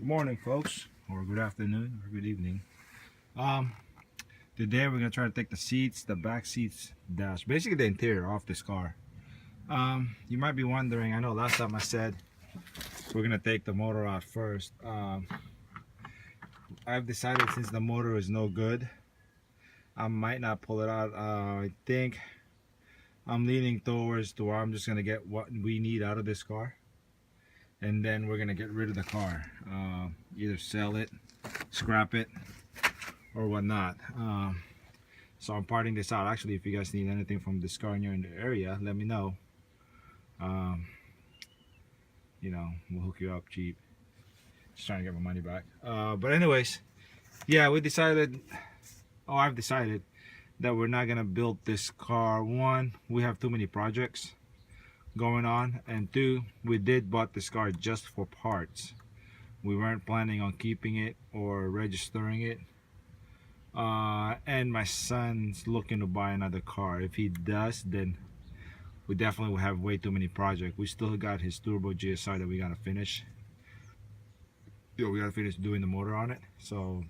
Good morning, folks, or good afternoon, or good evening. Today we're gonna try to take the seats, the back seats, dash, basically the interior off this car. You might be wondering. I know last time I said we're gonna take the motor out first. I've decided since the motor is no good, I might not pull it out. I think I'm leaning towards to where I'm just gonna get what we need out of this car, and then we're gonna get rid of the car, either sell it, scrap it, or whatnot. So I'm parting this out. Actually, if you guys need anything from this car and you're in the area, let me know. You know, we'll hook you up cheap. Just trying to get my money back. But anyways, yeah, we decided, I've decided that we're not gonna build this car. One, we have too many projects going on, and two, we did bought this car just for parts. We weren't planning on keeping it or registering it, and my son's looking to buy another car. If he does, then we definitely will have way too many projects. We still got his turbo GSR that we gotta finish. We gotta finish doing the motor on it. So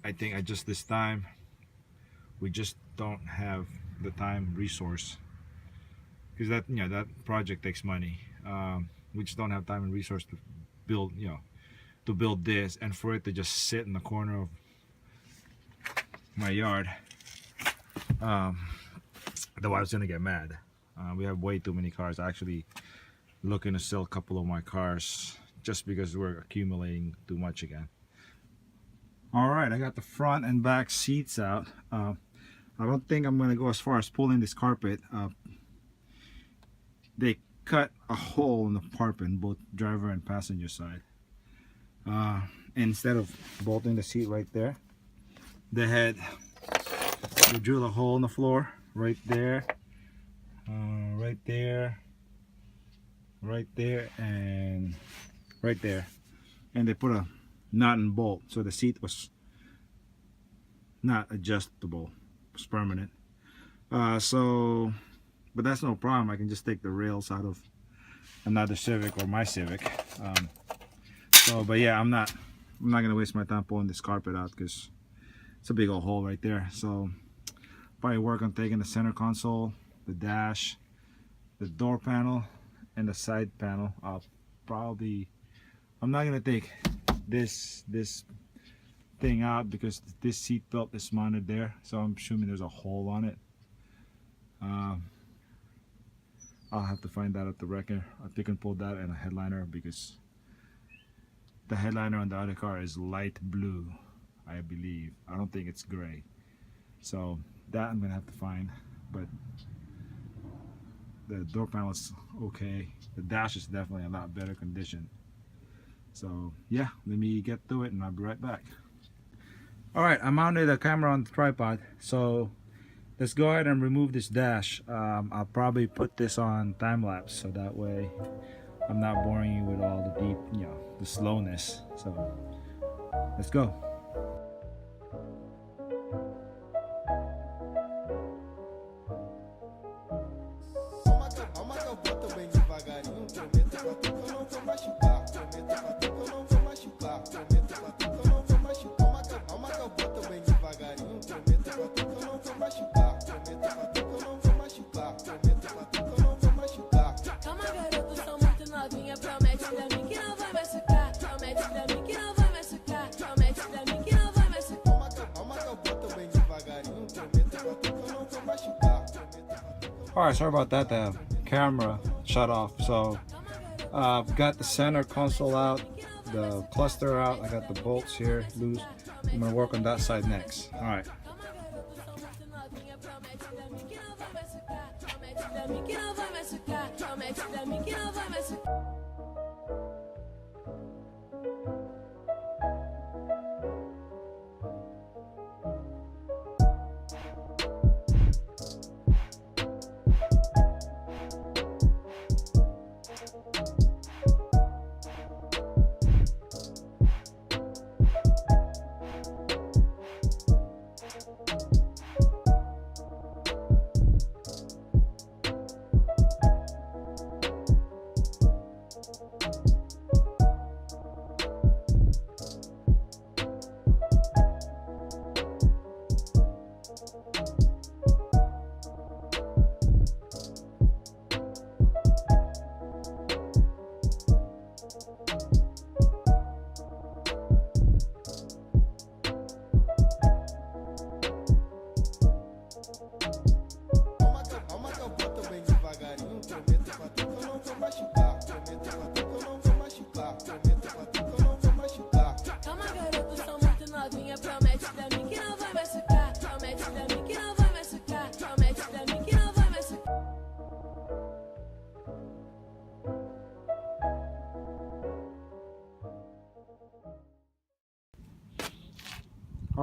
I think just this time we just don't have the time, resource, because that that project takes money. We just don't have time and resource to build to build this, and for it to just sit in the corner of my yard. The wife's gonna get mad. We have way too many cars. Actually looking to sell a couple of my cars just because we're accumulating too much again. All right, I got the front and back seats out. I don't think I'm gonna go as far as pulling this carpet. They cut a hole in the carpet, both driver and passenger side. Instead of bolting the seat right there, they drill a hole in the floor right there, right there, right there, and right there, and they put a nut and bolt, so the seat was not adjustable, it was permanent. But that's no problem. I can just take the rails out of another Civic or my Civic. But yeah, I'm not gonna waste my time pulling this carpet out because it's a big old hole right there. So probably work on taking the center console, the dash, the door panel, and the side panel. I'm not gonna take this thing out because this seat belt is mounted there, so I'm assuming there's a hole on it. I'll have to find that at the wrecker. If you can pull that and a headliner, because the headliner on the other car is light blue, I believe. I don't think it's gray. So that I'm gonna have to find. But the door panel is okay. The dash is definitely a lot better condition. So yeah, let me get to it and I'll be right back. Alright, I mounted a camera on the tripod, so let's go ahead and remove this dash. I'll probably put this on time-lapse, so that way I'm not boring you with all the deep, the slowness. So let's go. Alright, sorry about that, the camera shut off. So I've got the center console out, the cluster out, I got the bolts here loose. I'm going to work on that side next. Alright.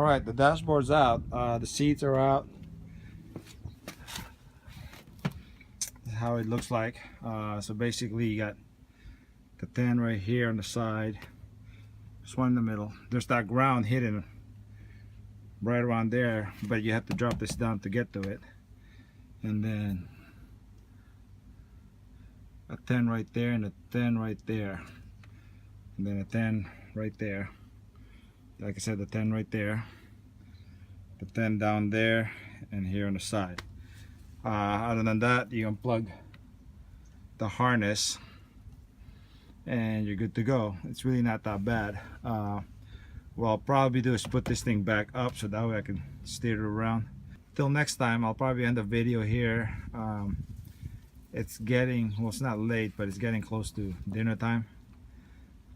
All right, the dashboard's out. The seats are out. This is how it looks like. So basically, you got the 10 right here on the side. This one in the middle. There's that ground hidden right around there, but you have to drop this down to get to it. And then a 10 right there and a 10 right there. And then a 10 right there. Like I said, the 10 right there. The 10 down there and here on the side. Other than that, you unplug the harness and you're good to go. It's really not that bad. What I'll probably do is put this thing back up so that way I can steer it around. Till next time, I'll probably end the video here. It's getting, well, it's not late, but it's getting close to dinner time.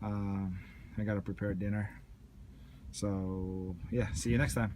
I gotta prepare dinner. So yeah, see you next time.